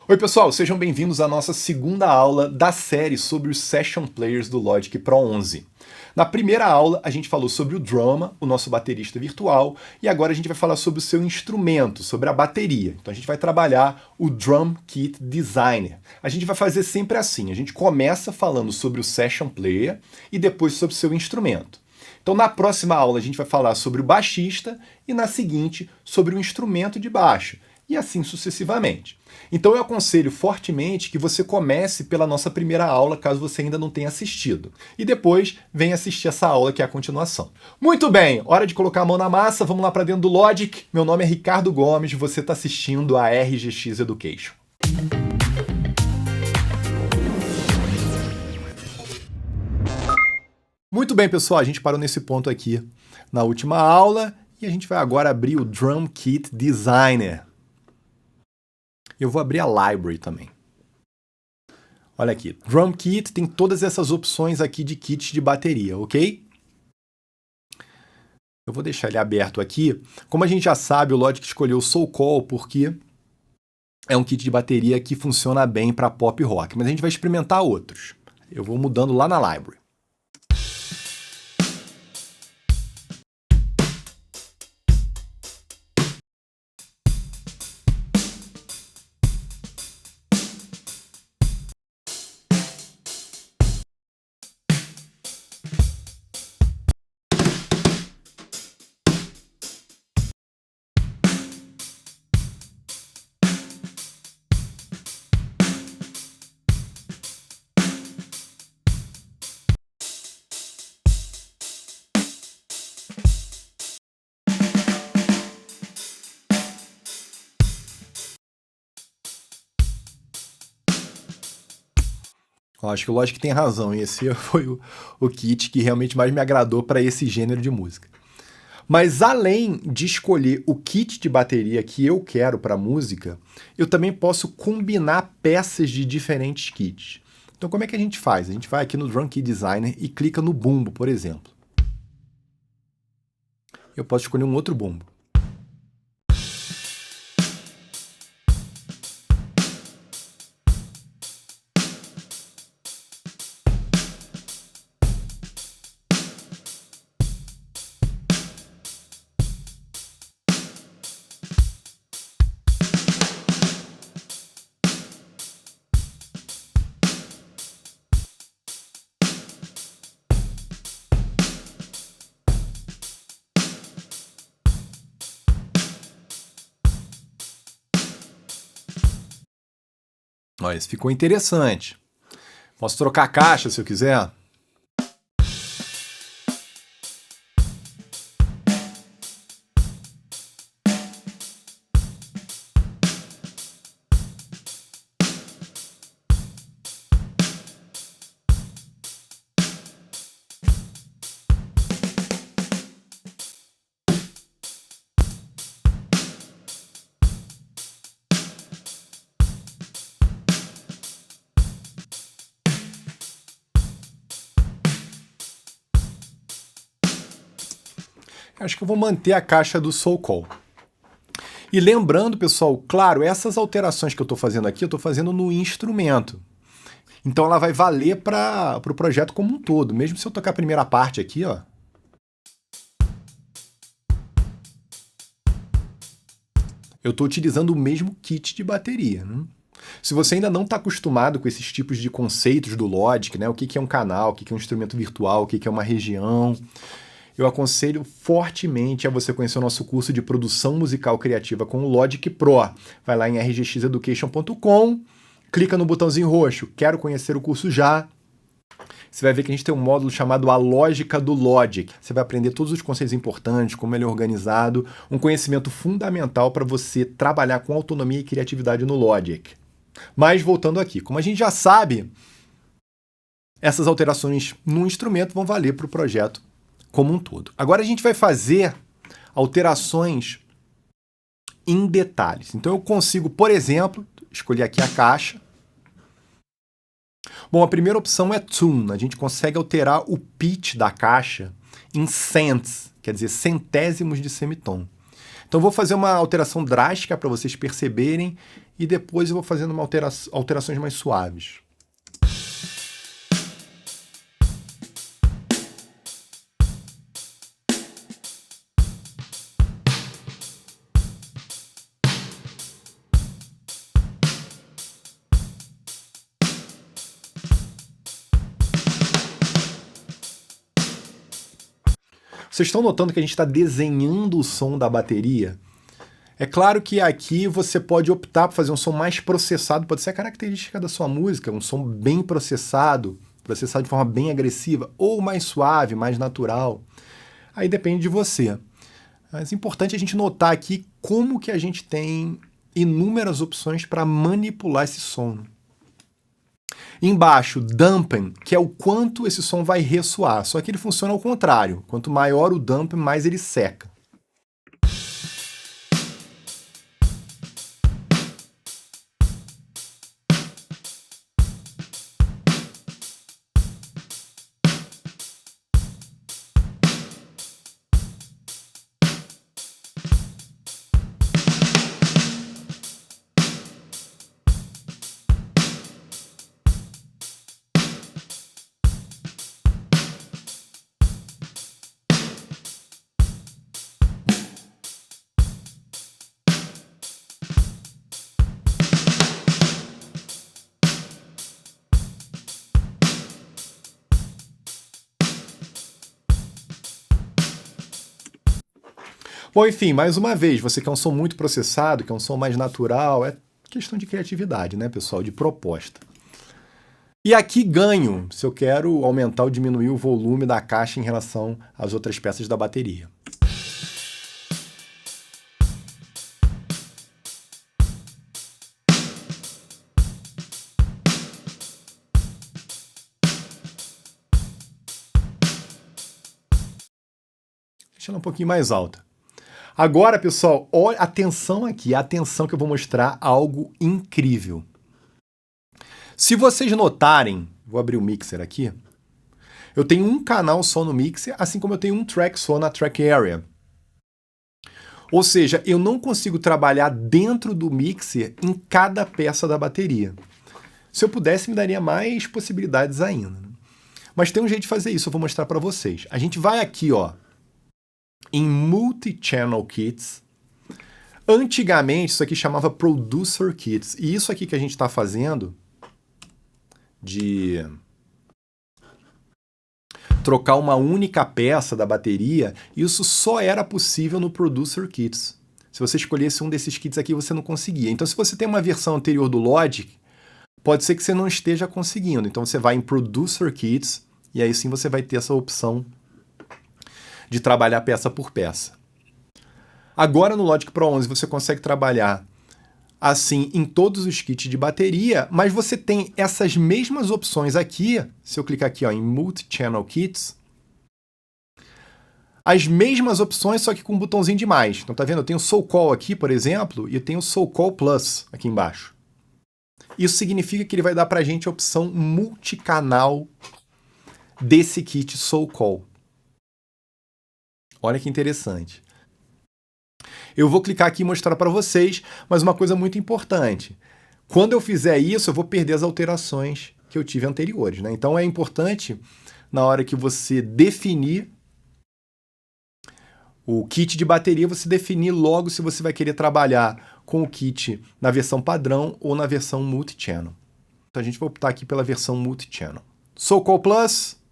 Oi pessoal, sejam bem-vindos à nossa segunda aula da série sobre os Session Players do Logic Pro 11. Na primeira aula a gente falou sobre o Drummer, o nosso baterista virtual, e agora a gente vai falar sobre o seu instrumento, sobre a bateria. Então a gente vai trabalhar o Drum Kit Designer. A gente vai fazer sempre assim, a gente começa falando sobre o Session Player e depois sobre o seu instrumento. Então na próxima aula a gente vai falar sobre o baixista e na seguinte sobre o instrumento de baixo, e assim sucessivamente. Então eu aconselho fortemente que você comece pela nossa primeira aula, caso você ainda não tenha assistido. E depois venha assistir essa aula que é a continuação. Muito bem, hora de colocar a mão na massa, vamos lá para dentro do Logic. Meu nome é Ricardo Gomes, você está assistindo a RGX Education. Muito bem, pessoal, a gente parou nesse ponto aqui na última aula e a gente vai agora abrir o Drum Kit Designer. Eu vou abrir a library também. Olha aqui, Drum Kit tem todas essas opções aqui de kits de bateria, ok? Eu vou deixar ele aberto aqui. Como a gente já sabe, o Logic escolheu o Soul Call porque é um kit de bateria que funciona bem para pop rock, mas a gente vai experimentar outros. Eu vou mudando lá na library. Eu acho que o Logic tem razão, e esse foi o kit que realmente mais me agradou para esse gênero de música. Mas além de escolher o kit de bateria que eu quero para a música, eu também posso combinar peças de diferentes kits. Então como é que a gente faz? A gente vai aqui no Drum Kit Designer e clica no bumbo, por exemplo. Eu posso escolher um outro bumbo. Olha, isso ficou interessante. Posso trocar a caixa se eu quiser? Acho que eu vou manter a caixa do Soul Call. E lembrando, pessoal, claro, essas alterações que eu estou fazendo aqui, eu estou fazendo no instrumento. Então ela vai valer para o projeto como um todo. Mesmo se eu tocar a primeira parte aqui, ó. Eu estou utilizando o mesmo kit de bateria, né? Se você ainda não está acostumado com esses tipos de conceitos do Logic, né? O que é um canal, o que é um instrumento virtual, o que é uma região, eu aconselho fortemente a você conhecer o nosso curso de produção musical criativa com o Logic Pro. Vai lá em rgxeducation.com, clica no botãozinho roxo, quero conhecer o curso já. Você vai ver que a gente tem um módulo chamado A Lógica do Logic. Você vai aprender todos os conceitos importantes, como ele é organizado, um conhecimento fundamental para você trabalhar com autonomia e criatividade no Logic. Mas voltando aqui, como a gente já sabe, essas alterações no instrumento vão valer para o projeto como um todo. Agora a gente vai fazer alterações em detalhes. Então eu consigo, por exemplo, escolher aqui a caixa. Bom, a primeira opção é Tune. A gente consegue alterar o pitch da caixa em cents, quer dizer, centésimos de semitom. Então eu vou fazer uma alteração drástica para vocês perceberem e depois eu vou fazendo alterações mais suaves. Vocês estão notando que a gente está desenhando o som da bateria? É claro que aqui você pode optar por fazer um som mais processado, pode ser a característica da sua música, um som bem processado de forma bem agressiva, ou mais suave, mais natural. Aí depende de você. Mas é importante a gente notar aqui como que a gente tem inúmeras opções para manipular esse som. Embaixo, dampen, que é o quanto esse som vai ressoar, só que ele funciona ao contrário. Quanto maior o dampen, mais ele seca. Bom, enfim, mais uma vez, você quer um som muito processado, quer um som mais natural, é questão de criatividade, né, pessoal, de proposta. E aqui ganho, se eu quero aumentar ou diminuir o volume da caixa em relação às outras peças da bateria. Deixa ela um pouquinho mais alta. Agora, pessoal, olha, atenção aqui, atenção que eu vou mostrar algo incrível. Se vocês notarem, vou abrir o mixer aqui, eu tenho um canal só no mixer, assim como eu tenho um track só na track area. Ou seja, eu não consigo trabalhar dentro do mixer em cada peça da bateria. Se eu pudesse, me daria mais possibilidades ainda. Mas tem um jeito de fazer isso, eu vou mostrar para vocês. A gente vai aqui, ó, em Multi-Channel Kits. Antigamente, isso aqui chamava Producer Kits. E isso aqui que a gente está fazendo, de trocar uma única peça da bateria, isso só era possível no Producer Kits. Se você escolhesse um desses kits aqui, você não conseguia. Então, se você tem uma versão anterior do Logic, pode ser que você não esteja conseguindo. Então, você vai em Producer Kits e aí sim você vai ter essa opção de trabalhar peça por peça. Agora no Logic Pro 11 você consegue trabalhar assim em todos os kits de bateria, mas você tem essas mesmas opções aqui, se eu clicar aqui ó, em Multi-Channel Kits, as mesmas opções, só que com um botãozinho de mais. Então tá vendo? Eu tenho o Soul Call aqui, por exemplo, e eu tenho o Soul Call Plus aqui embaixo. Isso significa que ele vai dar pra gente a opção multicanal desse kit Soul Call. Olha que interessante. Eu vou clicar aqui e mostrar para vocês, mas uma coisa muito importante. Quando eu fizer isso, eu vou perder as alterações que eu tive anteriores, né? Então é importante, na hora que você definir o kit de bateria, você definir logo se você vai querer trabalhar com o kit na versão padrão ou na versão multi-channel. Então a gente vai optar aqui pela versão multi-channel. Soul Call Plus.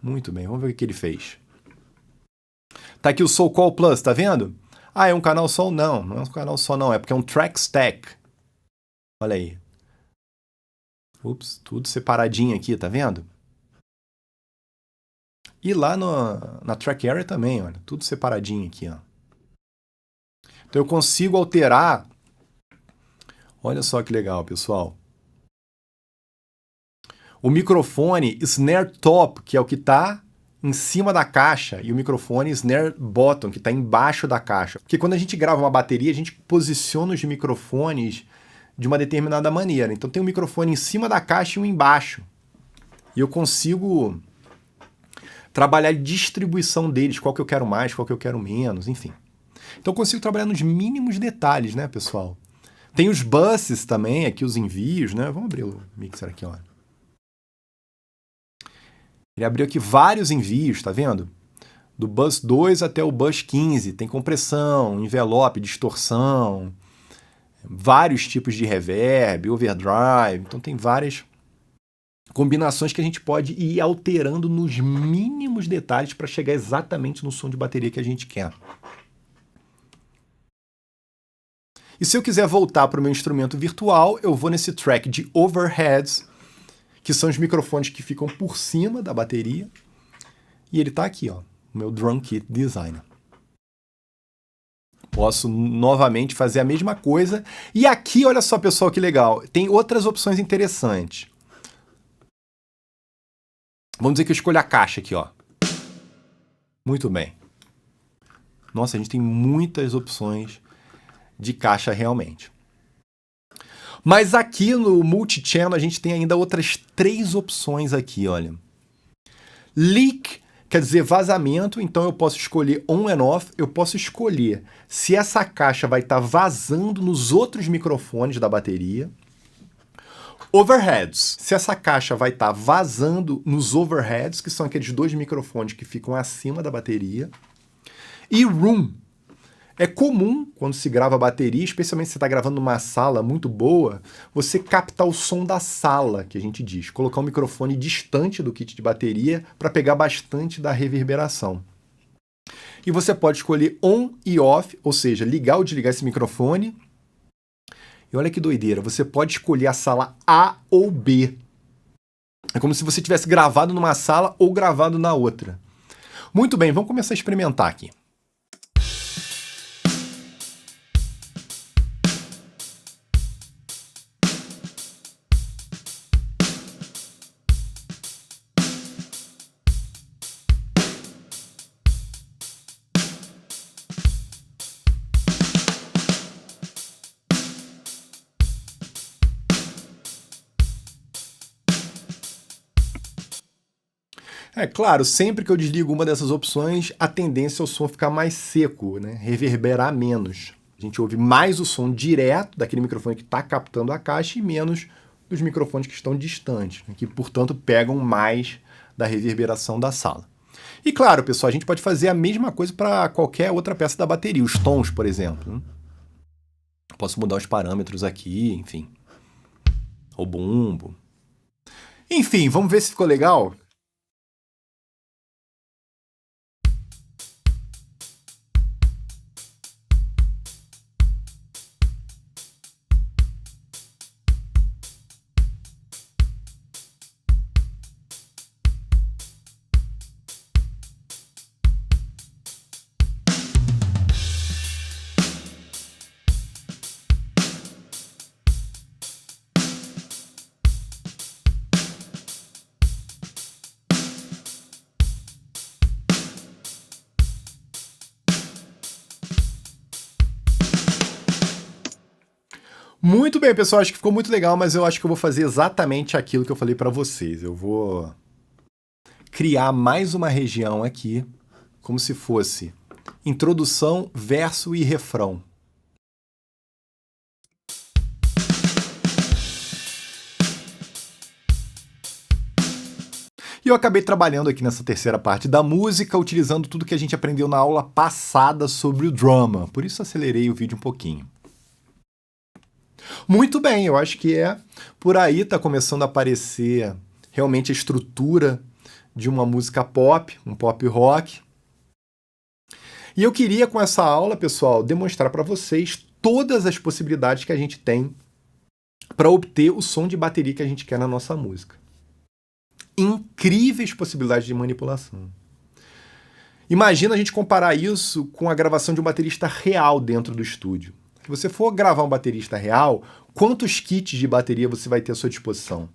Muito bem, vamos ver o que ele fez. Tá aqui o Soul Call Plus, tá vendo? Ah, é um canal só? Não, não é um canal só não, é porque é um track stack. Olha aí. Ups, tudo separadinho aqui, tá vendo? E lá na track area também, olha, tudo separadinho aqui, ó. Então eu consigo alterar. Olha só que legal, pessoal. O microfone snare top, que é o que está em cima da caixa, e o microfone snare bottom, que está embaixo da caixa. Porque quando a gente grava uma bateria, a gente posiciona os microfones de uma determinada maneira. Então tem um microfone em cima da caixa e um embaixo. E eu consigo trabalhar a distribuição deles, qual que eu quero mais, qual que eu quero menos, enfim. Então eu consigo trabalhar nos mínimos detalhes, né, pessoal? Tem os buses também, aqui os envios, né? Vamos abrir o mixer aqui, ó. Ele abriu aqui vários envios, tá vendo? Do bus 2 até o bus 15. Tem compressão, envelope, distorção, vários tipos de reverb, overdrive. Então tem várias combinações que a gente pode ir alterando nos mínimos detalhes para chegar exatamente no som de bateria que a gente quer. E se eu quiser voltar para o meu instrumento virtual, eu vou nesse track de overheads, que são os microfones que ficam por cima da bateria. E ele está aqui, ó, o meu Drum Kit Designer. Posso novamente fazer a mesma coisa. E aqui, olha só, pessoal, que legal. Tem outras opções interessantes. Vamos dizer que eu escolho a caixa aqui, ó. Muito bem. Nossa, a gente tem muitas opções de caixa realmente. Mas aqui no Multichannel a gente tem ainda outras 3 opções aqui, olha. Leak quer dizer vazamento, então eu posso escolher on and off, eu posso escolher se essa caixa vai estar vazando nos outros microfones da bateria. Overheads, se essa caixa vai estar vazando nos overheads, que são aqueles 2 microfones que ficam acima da bateria. E room, é comum quando se grava bateria, especialmente se você está gravando numa sala muito boa, você captar o som da sala, que a gente diz, colocar um microfone distante do kit de bateria para pegar bastante da reverberação. E você pode escolher on e off, ou seja, ligar ou desligar esse microfone. E olha que doideira, você pode escolher a sala A ou B. É como se você tivesse gravado numa sala ou gravado na outra. Muito bem, vamos começar a experimentar aqui. É claro, sempre que eu desligo uma dessas opções, a tendência é o som ficar mais seco, né? Reverberar menos. A gente ouve mais o som direto daquele microfone que está captando a caixa e menos dos microfones que estão distantes, né? Que, portanto, pegam mais da reverberação da sala. E claro, pessoal, a gente pode fazer a mesma coisa para qualquer outra peça da bateria, os tons, por exemplo, né? Posso mudar os parâmetros aqui, enfim. O bumbo. Enfim, vamos ver se ficou legal? Muito bem, pessoal, acho que ficou muito legal, mas eu acho que eu vou fazer exatamente aquilo que eu falei para vocês. Eu vou criar mais uma região aqui, como se fosse introdução, verso e refrão. E eu acabei trabalhando aqui nessa terceira parte da música, utilizando tudo que a gente aprendeu na aula passada sobre o drama. Por isso acelerei o vídeo um pouquinho. Muito bem, eu acho que por aí está começando a aparecer realmente a estrutura de uma música pop, um pop rock. E eu queria com essa aula, pessoal, demonstrar para vocês todas as possibilidades que a gente tem para obter o som de bateria que a gente quer na nossa música. Incríveis possibilidades de manipulação. Imagina a gente comparar isso com a gravação de um baterista real dentro do estúdio. Se você for gravar um baterista real, quantos kits de bateria você vai ter à sua disposição?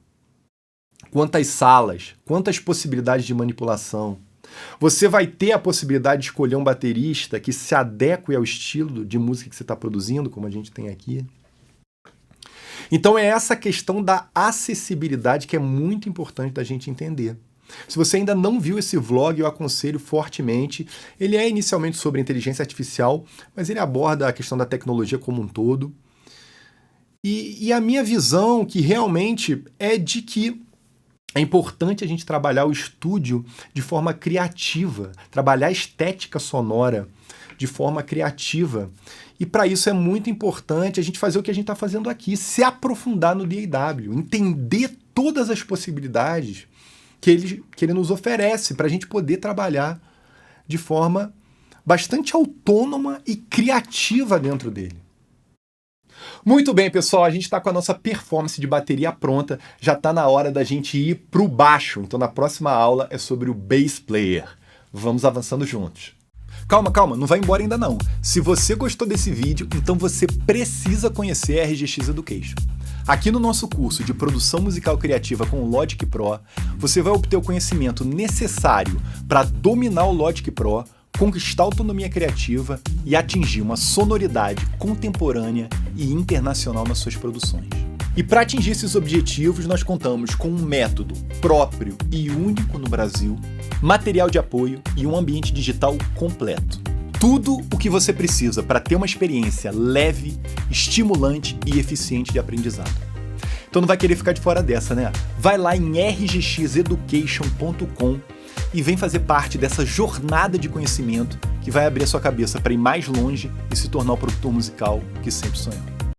Quantas salas? Quantas possibilidades de manipulação? Você vai ter a possibilidade de escolher um baterista que se adeque ao estilo de música que você está produzindo, como a gente tem aqui? Então é essa questão da acessibilidade que é muito importante da gente entender. Se você ainda não viu esse vlog, eu aconselho fortemente. Ele é inicialmente sobre inteligência artificial, mas ele aborda a questão da tecnologia como um todo. E a minha visão, que realmente é de que é importante a gente trabalhar o estúdio de forma criativa, trabalhar a estética sonora de forma criativa. E para isso é muito importante a gente fazer o que a gente está fazendo aqui, se aprofundar no DAW, entender todas as possibilidades que ele nos oferece para a gente poder trabalhar de forma bastante autônoma e criativa dentro dele. Muito bem, pessoal, a gente está com a nossa performance de bateria pronta, já está na hora da gente ir para o baixo, então na próxima aula é sobre o bass player. Vamos avançando juntos. Calma, não vai embora ainda não. Se você gostou desse vídeo, então você precisa conhecer a RGX Education. Aqui no nosso curso de produção musical criativa com o Logic Pro, você vai obter o conhecimento necessário para dominar o Logic Pro, conquistar autonomia criativa e atingir uma sonoridade contemporânea e internacional nas suas produções. E para atingir esses objetivos, nós contamos com um método próprio e único no Brasil, material de apoio e um ambiente digital completo. Tudo o que você precisa para ter uma experiência leve, estimulante e eficiente de aprendizado. Então não vai querer ficar de fora dessa, né? Vai lá em rgxeducation.com e vem fazer parte dessa jornada de conhecimento que vai abrir a sua cabeça para ir mais longe e se tornar o produtor musical que sempre sonhou.